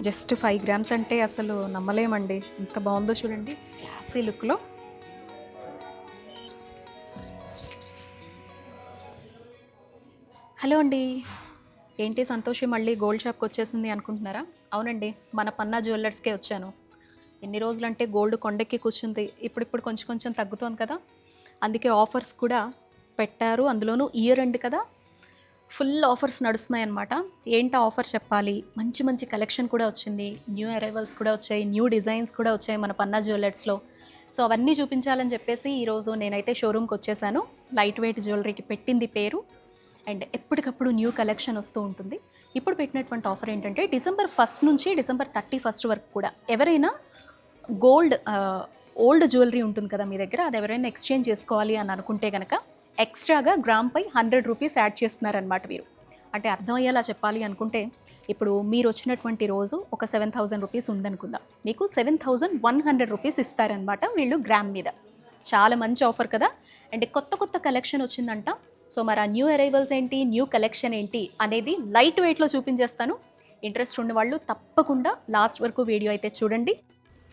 Just 5 grams అంటే అసలు నమ్మలేమండి. ఎంత బాగుందో చూడండి, క్లాసీ లుక్లో. హలో అండి, ఏంటి సంతోషి మళ్ళీ గోల్డ్ షాప్కి వచ్చేసింది అనుకుంటున్నారా? అవునండి, మన పన్నా జ్యువెలర్స్కే వచ్చాను. ఎన్ని రోజులంటే గోల్డ్ కొండెక్కి కూర్చుంది, ఇప్పుడు కొంచెం కొంచెం తగ్గుతోంది కదా, అందుకే ఆఫర్స్ కూడా పెట్టారు. అందులోనూ ఇయర్ ఎండ్ కదా, ఫుల్ ఆఫర్స్ నడుస్తున్నాయి అన్నమాట. ఏంటి ఆఫర్ చెప్పాలి, మంచి మంచి కలెక్షన్ కూడా వచ్చింది, న్యూ అరైవల్స్ కూడా వచ్చాయి, న్యూ డిజైన్స్ కూడా వచ్చాయి మన పన్నా జ్యువెలర్స్లో. సో అవన్నీ చూపించాలని చెప్పేసి ఈరోజు నేనైతే షోరూమ్కి వచ్చేసాను. లైట్ వెయిట్ జ్యువెలరీకి పెట్టింది పేరు, అండ్ ఎప్పటికప్పుడు న్యూ కలెక్షన్ వస్తూ ఉంటుంది. ఇప్పుడు పెట్టినటువంటి ఆఫర్ ఏంటంటే డిసెంబర్ 1 నుంచి డిసెంబర్ 31 వరకు కూడా ఎవరైనా గోల్డ్ ఓల్డ్ జ్యువెలరీ ఉంటుంది కదా మీ దగ్గర, అది ఎవరైనా ఎక్స్చేంజ్ చేసుకోవాలి అని అనుకుంటే కనుక ఎక్స్ట్రాగా గ్రామ్పై 100 రూపీస్ యాడ్ చేస్తున్నారనమాట మీరు. అంటే అర్థమయ్యేలా చెప్పాలి అనుకుంటే, ఇప్పుడు మీరు వచ్చినటువంటి రోజు ఒక 7000 రూపీస్ ఉందనుకుందాం, మీకు 7100 రూపీస్ ఇస్తారనమాట వీళ్ళు గ్రామ్ మీద. చాలా మంచి ఆఫర్ కదా. అండ్ కొత్త కొత్త కలెక్షన్ వచ్చిందంట. సో మరి ఆ న్యూ అరైవల్స్ ఏంటి, న్యూ కలెక్షన్ ఏంటి అనేది లైట్ వెయిట్లో చూపించేస్తాను. ఇంట్రెస్ట్ ఉన్న వాళ్ళు తప్పకుండా లాస్ట్ వరకు వీడియో అయితే చూడండి.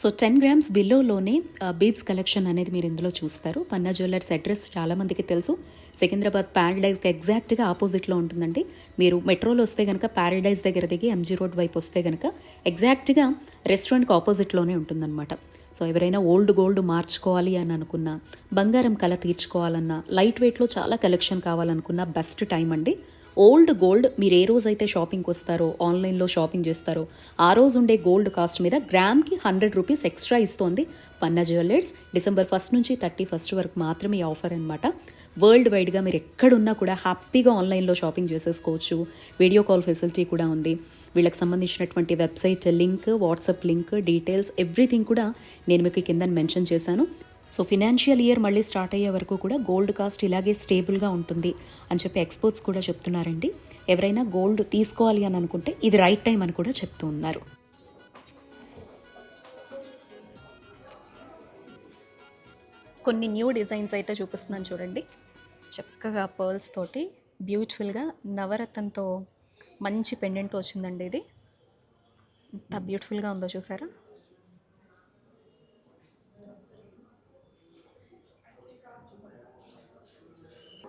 సో 10 గ్రామ్స్ బిలోలోనే బీడ్స్ కలెక్షన్ అనేది మీరు ఇందులో చూస్తారు. పన్నా జ్యువెలర్స్ అడ్రస్ చాలామందికి తెలుసు, సికింద్రాబాద్ ప్యారడైజ్కి ఎగ్జాక్ట్గా ఆపోజిట్లో ఉంటుందండి. మీరు మెట్రోలో వస్తే కనుక ప్యారడైజ్ దగ్గర దిగి ఎంజీ రోడ్ వైపు వస్తే కనుక ఎగ్జాక్ట్గా రెస్టారెంట్కి ఆపోజిట్లోనే ఉంటుందన్నమాట. సో ఎవరైనా ఓల్డ్ గోల్డ్ మార్చుకోవాలి అని అనుకున్నా, బంగారం కళ తీర్చుకోవాలన్నా, లైట్ వెయిట్లో చాలా కలెక్షన్ కావాలనుకున్నా బెస్ట్ టైం అండి. ఓల్డ్ గోల్డ్ మీరు ఏ రోజైతే షాపింగ్కి వస్తారో, ఆన్లైన్లో షాపింగ్ చేస్తారో, ఆ రోజు ఉండే గోల్డ్ కాస్ట్ మీద గ్రామ్కి 100 రూపీస్ ఎక్స్ట్రా ఇస్తోంది పన్నా జ్యువెలర్స్. డిసెంబర్ 1 నుంచి 31 వరకు మాత్రమే ఈ ఆఫర్ అనమాట. వరల్డ్ వైడ్గా మీరు ఎక్కడున్నా కూడా హ్యాపీగా ఆన్లైన్లో షాపింగ్ చేసేసుకోవచ్చు. వీడియో కాల్ ఫెసిలిటీ కూడా ఉంది. వీళ్ళకి సంబంధించినటువంటి website link, WhatsApp link, details everything కూడా నేను మీకు కింద మెన్షన్ చేశాను. సో ఫినాన్షియల్ ఇయర్ మళ్ళీ స్టార్ట్ అయ్యే వరకు కూడా గోల్డ్ కాస్ట్ ఇలాగే స్టేబుల్గా ఉంటుంది అని చెప్పి ఎక్స్పర్ట్స్ కూడా చెప్తున్నారండి. ఎవరైనా గోల్డ్ తీసుకోవాలి అని అనుకుంటే ఇది రైట్ టైం అని కూడా చెప్తూ ఉన్నారు. కొన్ని న్యూ డిజైన్స్ అయితే చూపిస్తున్నాను చూడండి. చక్కగా పర్ల్స్ తోటి బ్యూటిఫుల్గా నవరత్నంతో మంచి పెండెంట్తో వచ్చిందండి. ఇది ఎంత బ్యూటిఫుల్గా ఉందో చూసారా.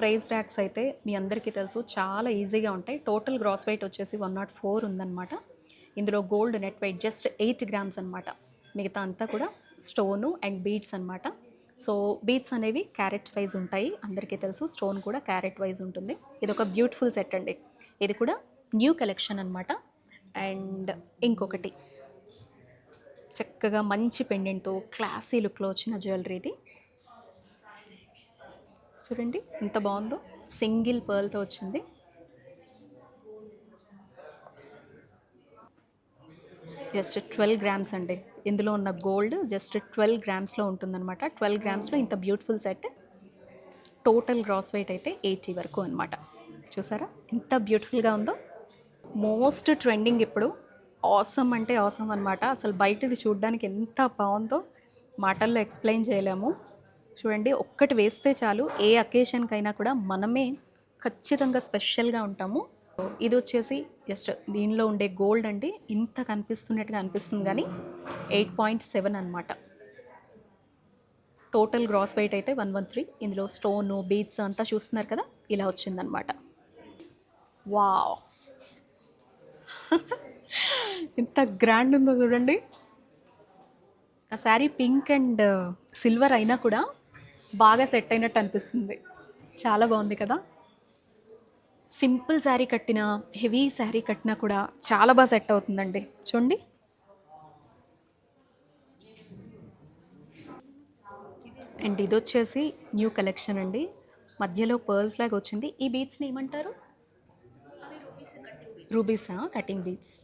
ప్రైస్ ట్యాగ్స్ అయితే మీ అందరికీ తెలుసు, చాలా ఈజీగా ఉంటాయి. టోటల్ గ్రాస్ వెయిట్ వచ్చేసి 104 ఉందన్నమాట. ఇందులో gold net weight just 8 grams అనమాట. మిగతా అంతా కూడా స్టోను అండ్ బీడ్స్ అనమాట. సో బీడ్స్ అనేవి క్యారెట్ వైజ్ ఉంటాయి, అందరికీ తెలుసు. స్టోన్ కూడా క్యారెట్ వైజ్ ఉంటుంది. ఇది ఒక బ్యూటిఫుల్ సెట్ అండి. ఇది కూడా న్యూ కలెక్షన్ అనమాట. అండ్ ఇంకొకటి చక్కగా మంచి పెండెంట్తో క్లాసీ లుక్లో వచ్చిన జ్యువెలరీ ఇది. చూడండి ఎంత బాగుందో, సింగిల్ పర్ల్తో వచ్చింది. జస్ట్ 12 గ్రామ్స్ అండి. ఇందులో ఉన్న గోల్డ్ జస్ట్ 12 గ్రామ్స్లో ఉంటుందన్నమాట. 12 గ్రామ్స్లో ఇంత beautiful set. Total gross weight అయితే 80 వరకు అనమాట. చూసారా ఎంత బ్యూటిఫుల్గా ఉందో. మోస్ట్ ట్రెండింగ్ ఇప్పుడు. ఆసమ్ అంటే ఆసమ్ అనమాట. అసలు బయటది చూడడానికి ఎంత బాగుందో మాటల్లో ఎక్స్ప్లెయిన్ చేయలేము. చూడండి, ఒక్కటి వేస్తే చాలు, ఏ అకేషన్కైనా కూడా మనమే ఖచ్చితంగా స్పెషల్గా ఉంటాము. ఇది వచ్చేసి జస్ట్ దీనిలో ఉండే గోల్డ్ అండి, ఇంత కనిపిస్తున్నట్టుగా అనిపిస్తుంది కానీ 8.7 అనమాట. టోటల్ గ్రాస్ వెయిట్ అయితే 113. ఇందులో స్టోను బీడ్స్ అంతా చూస్తున్నారు కదా, ఇలా వచ్చిందనమాట. వావ్ ఎంత గ్రాండ్ ఉందో చూడండి. ఆ శారీ పింక్ అండ్ సిల్వర్ అయినా కూడా బాగా సెట్ అయినట్టు అనిపిస్తుంది. చాలా బాగుంది కదా. సింపుల్ శారీ కట్టినా, హెవీ శారీ కట్టినా కూడా చాలా బాగా సెట్ అవుతుందండి. చూడండి, అండ్ ఇది వచ్చేసి న్యూ కలెక్షన్ అండి, మధ్యలో పర్ల్స్ లాగా వచ్చింది. ఈ బీడ్స్ని ఏమంటారు? రూబీసా? Cutting beads.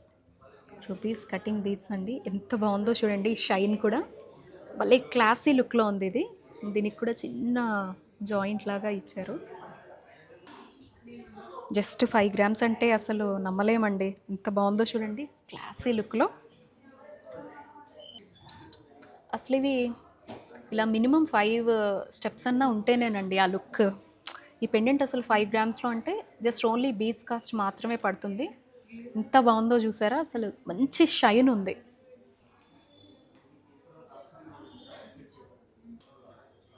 Rubies cutting beads అండి, ఎంత బాగుందో చూడండి. షైన్ కూడా భలే క్లాసీ లుక్లో ఉంది ఇది. దీనికి కూడా చిన్న జాయింట్ లాగా ఇచ్చారు. జస్ట్ 5 గ్రామ్స్ అంటే అసలు నమ్మలేమండి, ఎంత బాగుందో చూడండి క్లాసీ లుక్లో. అసలు ఇవి ఇలా మినిమం 5 స్టెప్స్ అన్నా ఉంటేనేనండి ఆ లుక్. ఈ పెండెంట్ అసలు 5 గ్రామ్స్లో అంటే జస్ట్ ఓన్లీ బీడ్స్ కాస్ట్ మాత్రమే పడుతుంది. ఎంత బాగుందో చూసారా, అసలు మంచి షైన్ ఉంది.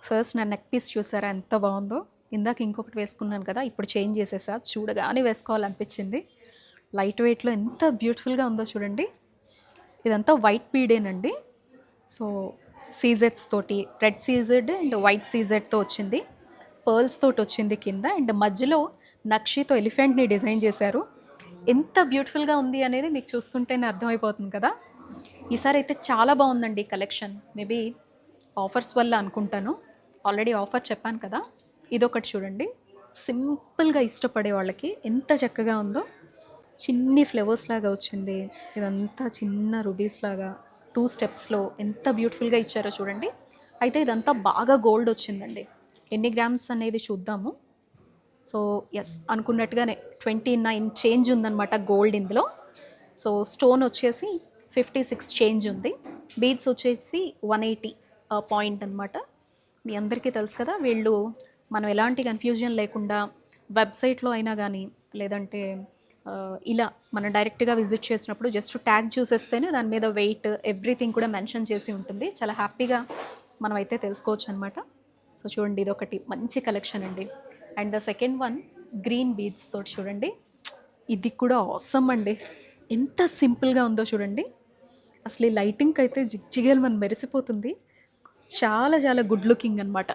ఫస్ట్ నా నెక్ పీస్ చూసారా ఎంత బాగుందో. ఇందాక ఇంకొకటి వేసుకున్నాను కదా, ఇప్పుడు చేంజ్ చేసేసా, చూడగానే వేసుకోవాలనిపించింది. లైట్ వెయిట్లో ఎంత బ్యూటిఫుల్గా ఉందో చూడండి. ఇదంతా వైట్ బీడేనండి. సో సీజెడ్స్ తోటి, రెడ్ సీజెడ్ అండ్ వైట్ సీజెడ్తో వచ్చింది. పర్ల్స్ తోటి వచ్చింది కింద, అండ్ మధ్యలో నక్షితో ఎలిఫెంట్ని డిజైన్ చేశారు. ఎంత బ్యూటిఫుల్గా ఉంది అనేది మీకు చూస్తుంటేనే అర్థమైపోతుంది కదా. ఈసారి అయితే చాలా బాగుందండి కలెక్షన్. మేబీ ఆఫర్స్ వల్ల అనుకుంటాను, ఆల్రెడీ ఆఫర్ చెప్పాను కదా. ఇదొకటి చూడండి, సింపుల్గా ఇష్టపడే వాళ్ళకి ఎంత చక్కగా ఉందో. చిన్ని ఫ్లవర్స్ లాగా వచ్చింది, ఇదంతా చిన్న రుబీస్ లాగా 2 స్టెప్స్లో ఎంత బ్యూటిఫుల్గా ఇచ్చారో చూడండి. అయితే ఇదంతా బాగా గోల్డ్ వచ్చిందండి. ఎన్ని గ్రామ్స్ అనేది చూద్దాము. సో ఎస్, అనుకున్నట్టుగానే 29 చేంజ్ ఉందన్నమాట గోల్డ్ ఇందులో. సో స్టోన్ వచ్చేసి 56 చేంజ్ ఉంది. బీడ్స్ వచ్చేసి 180 పాయింట్ అనమాట. మీ అందరికీ తెలుసు కదా, వీళ్ళు మనం ఎలాంటి కన్ఫ్యూజన్ లేకుండా వెబ్సైట్లో అయినా కానీ, లేదంటే ఇలా మనం డైరెక్ట్గా విజిట్ చేసినప్పుడు జస్ట్ ట్యాగ్ చూసేస్తేనే దాని మీద వెయిట్ ఎవ్రీథింగ్ కూడా మెన్షన్ చేసి ఉంటుంది. చాలా హ్యాపీగా మనం అయితే తెలుసుకోవచ్చు అనమాట. సో చూడండి, ఇది ఒకటి మంచి కలెక్షన్ అండి. And the second one green beads తోటి చూడండి, ఇది కూడా ఆసమ్ అండి. ఎంత సింపుల్గా ఉందో చూడండి. అసలు ఈ లైటింగ్కి అయితే జిగ్జిగేలు మనం మెరిసిపోతుంది. చాలా చాలా గుడ్ లుకింగ్ అనమాట.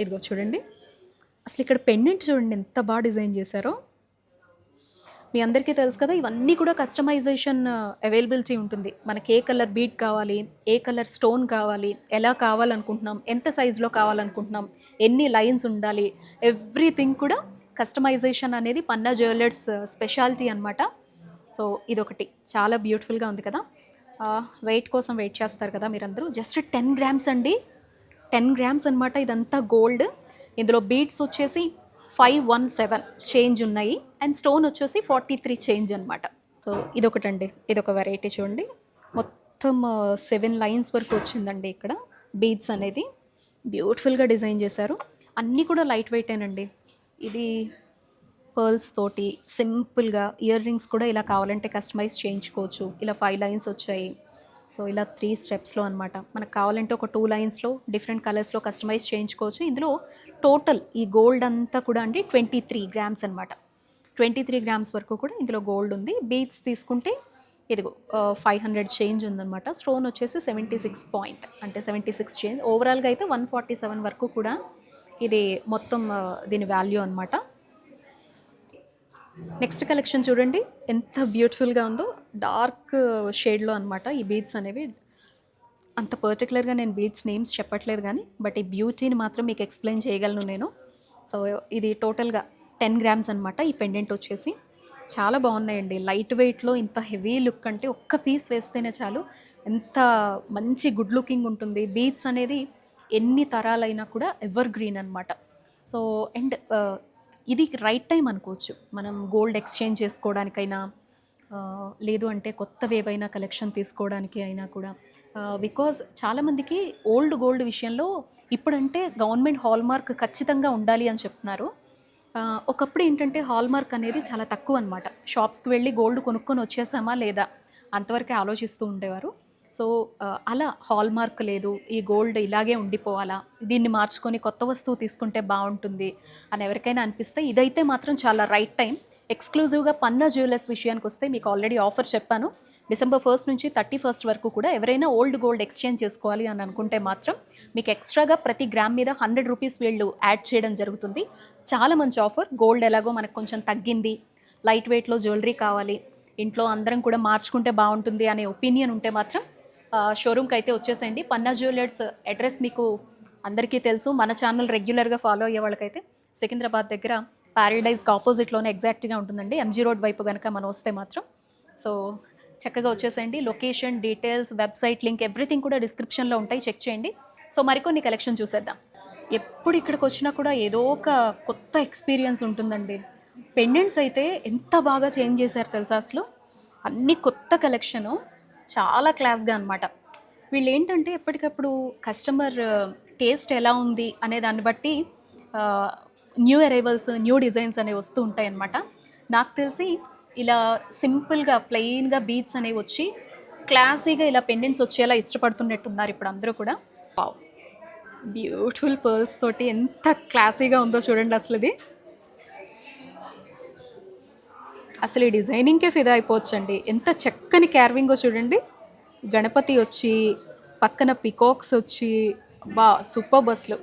ఇదిగో చూడండి, అసలు ఇక్కడ పెండెంట్ చూడండి ఎంత బాగా డిజైన్ చేశారో. మీ అందరికీ తెలుసు కదా, ఇవన్నీ కూడా కస్టమైజేషన్ అవైలబిలిటీ ఉంటుంది. మనకి ఏ కలర్ బీడ్ కావాలి, ఏ కలర్ స్టోన్ కావాలి, ఎలా కావాలనుకుంటున్నాం, ఎంత సైజులో కావాలనుకుంటున్నాం, ఎన్ని లైన్స్ ఉండాలి, ఎవ్రీథింగ్ కూడా కస్టమైజేషన్ అనేది పన్నా జ్యువెలర్స్ స్పెషాలిటీ అనమాట. సో ఇదొకటి చాలా బ్యూటిఫుల్గా ఉంది కదా. వెయిట్ కోసం వెయిట్ చేస్తారు కదా మీరందరూ. జస్ట్ 10 గ్రామ్స్ అండి, 10 గ్రామ్స్ అనమాట. ఇదంతా గోల్డ్. ఇందులో బీడ్స్ వచ్చేసి 517 చేంజ్ ఉన్నాయి, అండ్ స్టోన్ వచ్చేసి 43 చేంజ్ అనమాట. సో ఇదొకటండి, ఇదొక వెరైటీ చూడండి. మొత్తం 7 లైన్స్ వరకు వచ్చిందండి ఇక్కడ బీడ్స్ అనేది. బ్యూటిఫుల్గా డిజైన్ చేశారు. అన్నీ కూడా లైట్ వెయిటేనండి. ఇది పర్ల్స్ తోటి సింపుల్గా ఇయర్ రింగ్స్ కూడా ఇలా కావాలంటే కస్టమైజ్ చేయించుకోవచ్చు. ఇలా 5 లైన్స్ వచ్చాయి. సో ఇలా 3 స్టెప్స్లో అనమాట. మనకు కావాలంటే ఒక 2 లైన్స్లో డిఫరెంట్ కలర్స్లో కస్టమైజ్ చేయించుకోవచ్చు. ఇందులో టోటల్ ఈ గోల్డ్ అంతా కూడా అండి 23 గ్రామ్స్ అనమాట. 23 గ్రామ్స్ వరకు కూడా ఇందులో గోల్డ్ ఉంది. బీడ్స్ తీసుకుంటే ఇదిగో 500 చేంజ్ ఉందన్నమాట. స్టోన్ వచ్చేసి 76 పాయింట్, అంటే 76 చేంజ్. ఓవరాల్గా అయితే 147 వరకు కూడా ఇది మొత్తం దీని వాల్యూ అనమాట. నెక్స్ట్ కలెక్షన్ చూడండి ఎంత బ్యూటిఫుల్గా ఉందో. డార్క్ షేడ్లో అనమాట ఈ బీడ్స్ అనేవి. అంత పర్టికులర్గా నేను బీడ్స్ నేమ్స్ చెప్పట్లేదు కానీ, బట్ ఈ బ్యూటీని మాత్రం మీకు ఎక్స్ప్లెయిన్ చేయగలను నేను. సో ఇది టోటల్గా 10 గ్రామ్స్ అనమాట. ఈ పెండెంట్ వచ్చేసి చాలా బాగున్నాయండి. లైట్ వెయిట్లో ఇంత హెవీ లుక్ అంటే ఒక్క పీస్ వేస్తేనే చాలు, ఎంత మంచి గుడ్ లుకింగ్ ఉంటుంది. బీడ్స్ అనేది ఎన్ని తరాలైనా కూడా ఎవర్ గ్రీన్ అనమాట. సో అండ్ ఇది రైట్ టైం అనుకోవచ్చు. మనం గోల్డ్ ఎక్స్చేంజ్ చేసుకోవడానికైనా, లేదు అంటే కొత్తవి ఏవైనా కలెక్షన్ తీసుకోవడానికి అయినా కూడా. బికాజ్ చాలామందికి ఓల్డ్ గోల్డ్ విషయంలో ఇప్పుడంటే గవర్నమెంట్ హాల్మార్క్ ఖచ్చితంగా ఉండాలి అని చెప్తున్నారు. ఒకప్పుడు ఏంటంటే హాల్మార్క్ అనేది చాలా తక్కువ అనమాట. షాప్స్కి వెళ్ళి గోల్డ్ కొనుక్కొని వచ్చేసామా లేదా అంతవరకే ఆలోచిస్తూ ఉండేవారు. సో అలా హాల్మార్క్ లేదు, ఈ గోల్డ్ ఇలాగే ఉండిపోవాలా, దీన్ని మార్చుకొని కొత్త వస్తువు తీసుకుంటే బాగుంటుంది అని ఎవరికైనా అనిపిస్తే ఇదైతే మాత్రం చాలా రైట్ టైం. ఎక్స్క్లూజివ్గా పన్నా జ్యువెలర్స్ విషయానికి వస్తే మీకు ఆల్రెడీ ఆఫర్ చెప్పాను. December 1st నుంచి 31st వరకు కూడా ఎవరైనా ఓల్డ్ గోల్డ్ ఎక్స్చేంజ్ చేసుకోవాలి అని అనుకుంటే మాత్రం మీకు ఎక్స్ట్రాగా ప్రతి గ్రామ్ మీద 100 రూపీస్ వీళ్ళు యాడ్ చేయడం జరుగుతుంది. చాలా మంచి ఆఫర్. గోల్డ్ ఎలాగో మనకు కొంచెం తగ్గింది, లైట్ వెయిట్లో జ్యువెలరీ కావాలి, ఇంట్లో అందరం కూడా మార్చుకుంటే బాగుంటుంది అనే ఒపీనియన్ ఉంటే మాత్రం షోరూమ్కి అయితే వచ్చేసేయండి. పన్నా జ్యువెలర్స్ అడ్రస్ మీకు అందరికీ తెలుసు, మన ఛానల్ రెగ్యులర్గా ఫాలో అయ్యే వాళ్ళకైతే సికింద్రాబాద్ దగ్గర ప్యారడైజ్కి ఆపోజిట్లోనే ఎగ్జాక్ట్గా ఉంటుందండి. ఎంజీ రోడ్ వైపు కనుక మనం వస్తే మాత్రం. సో చక్కగా వచ్చేసేయండి. Location, details, website link everything కూడా డిస్క్రిప్షన్లో ఉంటాయి, చెక్ చేయండి. సో మరికొన్ని కలెక్షన్ చూసేద్దాం. ఎప్పుడు ఇక్కడికి వచ్చినా కూడా ఏదో ఒక కొత్త ఎక్స్పీరియన్స్ ఉంటుందండి. పెండెంట్స్ అయితే ఎంత బాగా చేంజ్ చేశారు తెలుసా అసలు. అన్ని కొత్త కలెక్షను, చాలా క్లాస్గా అనమాట. వీళ్ళు ఏంటంటే ఎప్పటికప్పుడు కస్టమర్ టేస్ట్ ఎలా ఉంది అనే దాన్ని బట్టి న్యూ అరైవల్స్, న్యూ డిజైన్స్ అనేవి వస్తూ ఉంటాయి అన్నమాట. నాకు తెలిసి ఇలా సింపుల్గా ప్లెయిన్గా బీడ్స్ అనేవి వచ్చి క్లాసీగా ఇలా పెండెంట్స్ వచ్చేలా ఇష్టపడుతున్నట్టున్నారు ఇప్పుడు అందరూ కూడా. వావ్, బ్యూటిఫుల్ పర్ల్స్ తోటి ఎంత క్లాసీగా ఉందో చూడండి అసలు. ఇది అసలు ఈ డిజైనింగ్కే ఫిదా అయిపోవచ్చండి. ఎంత చక్కని క్యార్వింగో చూడండి. గణపతి వచ్చి పక్కన పికాక్స్ వచ్చి, బా సూపర్ బస్లు,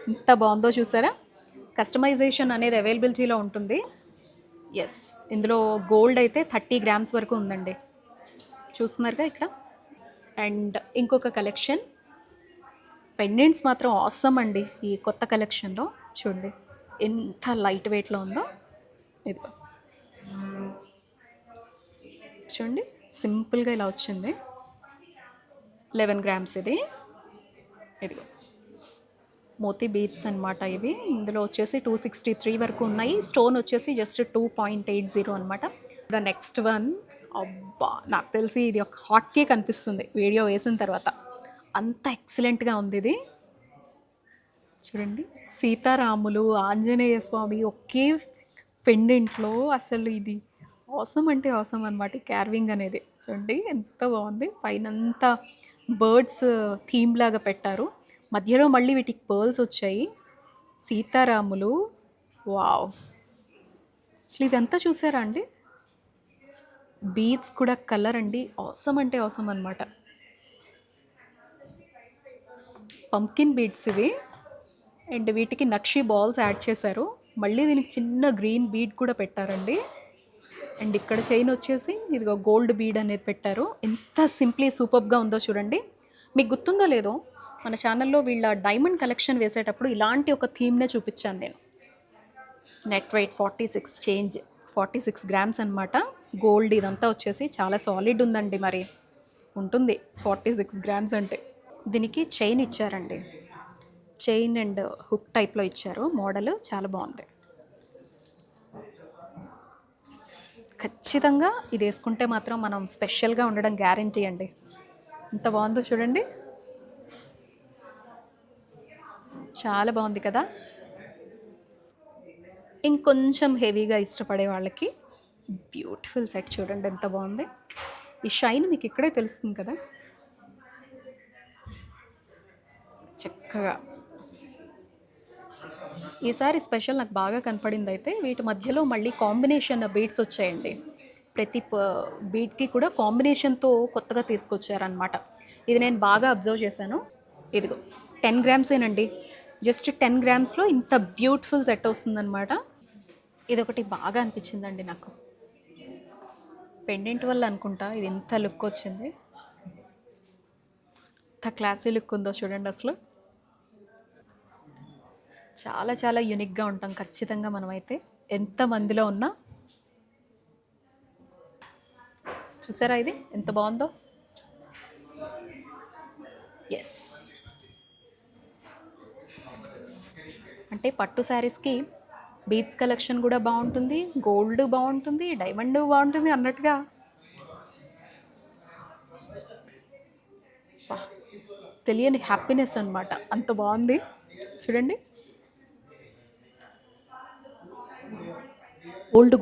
ఎంత బాగుందో చూసారా. కస్టమైజేషన్ అనేది అవైలబిలిటీలో ఉంటుంది. ఎస్, ఇందులో గోల్డ్ అయితే 30 గ్రామ్స్ వరకు ఉందండి, చూస్తున్నారుగా ఇక్కడ. అండ్ ఇంకొక కలెక్షన్ పెండెంట్స్ మాత్రం ఆసమ్ అండి. ఈ కొత్త కలెక్షన్లో చూడండి ఎంత లైట్ వెయిట్లో ఉందో. ఇది చూడండి, సింపుల్గా ఇలా వచ్చింది. 11 గ్రామ్స్ ఇది. ఇదిగో మోతీ బీడ్స్ అనమాట ఇవి. ఇందులో వచ్చేసి 263 వరకు ఉన్నాయి. స్టోన్ వచ్చేసి జస్ట్ 2.80 అనమాట. ద నెక్స్ట్ వన్, అబ్బా నాకు తెలిసి ఇది ఒక హాట్ కేక్ అనిపిస్తుంది వీడియో వేసిన తర్వాత, అంత ఎక్సలెంట్గా ఉంది ఇది. చూడండి, సీతారాములు, ఆంజనేయ స్వామి ఒకే పెండెంట్లో. అసలు ఇది ఆసమ్ అంటే ఆసమ్ అనమాట. క్యార్వింగ్ అనేది చూడండి ఎంత బాగుంది. పైనంతా బర్డ్స్ థీమ్ లాగా పెట్టారు, మధ్యలో మళ్ళీ వీటికి పర్ల్స్ వచ్చాయి. సీతారాములు, వావ్. అసలు ఇదంతా చూసారా అండి. బీడ్స్ కూడా కలర్ అండి, ఆసమ్ అంటే ఆసమ్ అనమాట. పంకిన్ బీడ్స్ ఇవి. అండ్ వీటికి నక్షి బాల్స్ యాడ్ చేశారు. మళ్ళీ దీనికి చిన్న గ్రీన్ బీడ్ కూడా పెట్టారండి. అండ్ ఇక్కడ చైన్ వచ్చేసి ఇదిగో గోల్డ్ బీడ్ అనేది పెట్టారు. ఎంత సింప్లీ సూపర్గా ఉందో చూడండి. మీకు గుర్తుందో లేదో, మన ఛానల్లో వీళ్ళ డైమండ్ కలెక్షన్ వేసేటప్పుడు ఇలాంటి ఒక థీమ్నే చూపించాను నేను. నెట్ వెయిట్ 46 చేంజ్, 46 గ్రామ్స్ అనమాట. గోల్డ్ ఇదంతా వచ్చేసి చాలా సాలిడ్ ఉందండి. మరి ఉంటుంది 46 గ్రామ్స్ అంటే. దీనికి చైన్ ఇచ్చారండి, చైన్ అండ్ హుక్ టైప్లో ఇచ్చారు. మోడల్ చాలా బాగుంది. ఖచ్చితంగా ఇది వేసుకుంటే మాత్రం మనం స్పెషల్గా ఉండడం గ్యారంటీ అండి. ఎంత బాగుందో చూడండి, చాలా బాగుంది కదా. ఇంకొంచెం హెవీగా ఇష్టపడే వాళ్ళకి బ్యూటిఫుల్ సెట్ చూడండి ఎంత బాగుంది. ఈ షైన్ మీకు ఇక్కడే తెలుస్తుంది కదా. చక్కగా ఈసారి స్పెషల్ నాకు బాగా కనపడింది అయితే వీటి మధ్యలో మళ్ళీ కాంబినేషన్ బీడ్స్ వచ్చాయండి. ప్రతి బీడ్కి కూడా కాంబినేషన్తో కొత్తగా తీసుకొచ్చారనమాట. ఇది నేను బాగా అబ్జర్వ్ చేశాను. ఇదిగో 10 గ్రామ్సేనండి, జస్ట్ 10 గ్రామ్స్లో ఇంత బ్యూటిఫుల్ సెట్ వస్తుందన్నమాట. ఇదొకటి బాగా అనిపించిందండి నాకు, పెండెంట్ వల్ల అనుకుంటా ఇది ఎంత లుక్ వచ్చింది. ఎంత క్లాసీ లుక్ ఉందో చూడండి అసలు. చాలా చాలా యూనిక్గా ఉంటాం ఖచ్చితంగా మనమైతే, ఎంతమందిలో ఉన్నా. చూసారా ఇది ఎంత బాగుందో. ఎస్, అంటే పట్టు శారీస్కి బీడ్స్ కలెక్షన్ కూడా బాగుంటుంది, గోల్డ్ బాగుంటుంది, డైమండ్ బాగుంటుంది అన్నట్టుగా. తెలియని హ్యాపీనెస్ అనమాట, అంత బాగుంది చూడండి.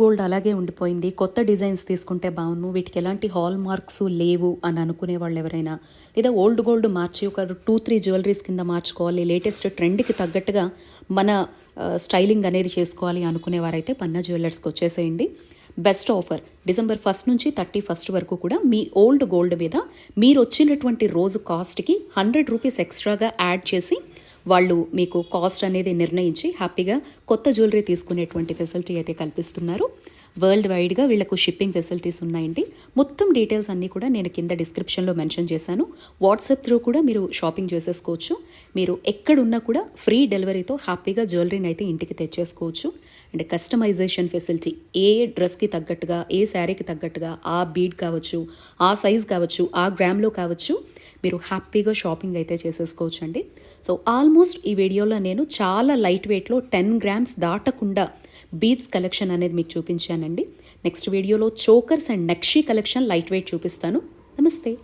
గోల్డ్ అలాగే ఉండిపోయింది, కొత్త డిజైన్స్ తీసుకుంటే బాగున్ను, వీటికి ఎలాంటి హాల్ మార్క్స్ లేవు అని అనుకునే వాళ్ళు ఎవరైనా, లేదా ఓల్డ్ గోల్డ్ మార్చి ఒక 2-3 జ్యువెలరీస్ కింద మార్చుకోవాలి, లేటెస్ట్ ట్రెండ్కి తగ్గట్టుగా మన స్టైలింగ్ అనేది చేసుకోవాలి అనుకునేవారైతే పన్నా జ్యువెలర్స్కి వచ్చేసేయండి. బెస్ట్ ఆఫర్ డిసెంబర్ 1 నుంచి 31 వరకు కూడా మీ ఓల్డ్ గోల్డ్ మీద మీరు వచ్చినటువంటి రోజు కాస్ట్కి 100 రూపీస్ ఎక్స్ట్రాగా యాడ్ చేసి వాళ్ళు మీకు కాస్ట్ అనేది నిర్ణయించి హ్యాపీగా కొత్త జ్యువెలరీ తీసుకునేటువంటి ఫెసిలిటీ అయితే కల్పిస్తున్నారు. వరల్డ్ వైడ్గా వీళ్ళకు షిప్పింగ్ ఫెసిలిటీస్ ఉన్నాయండి. మొత్తం డీటెయిల్స్ అన్నీ కూడా నేను కింద డిస్క్రిప్షన్లో మెన్షన్ చేశాను. వాట్సాప్ త్రూ కూడా మీరు షాపింగ్ చేసేసుకోవచ్చు. మీరు ఎక్కడున్నా కూడా ఫ్రీ డెలివరీతో హ్యాపీగా జ్యువెలరీని అయితే ఇంటికి తెచ్చేసుకోవచ్చు. అండ్ కస్టమైజేషన్ ఫెసిలిటీ, ఏ డ్రెస్కి తగ్గట్టుగా, ఏ శారీకి తగ్గట్టుగా, ఆ బీడ్ కావచ్చు, ఆ సైజ్ కావచ్చు, ఆ గ్రామ్లో కావచ్చు, మీరు హ్యాపీగా షాపింగ్ అయితే చేసేసుకోవచ్చు అండి. సో ఆల్మోస్ట్ ఈ వీడియోలో నేను చాలా లైట్ వెయిట్లో 10 grams దాటకుండా బీడ్స్ కలెక్షన్ అనేది మీకు చూపించానండి. నెక్స్ట్ వీడియోలో chokers and nakshi collection light weight చూపిస్తాను. నమస్తే.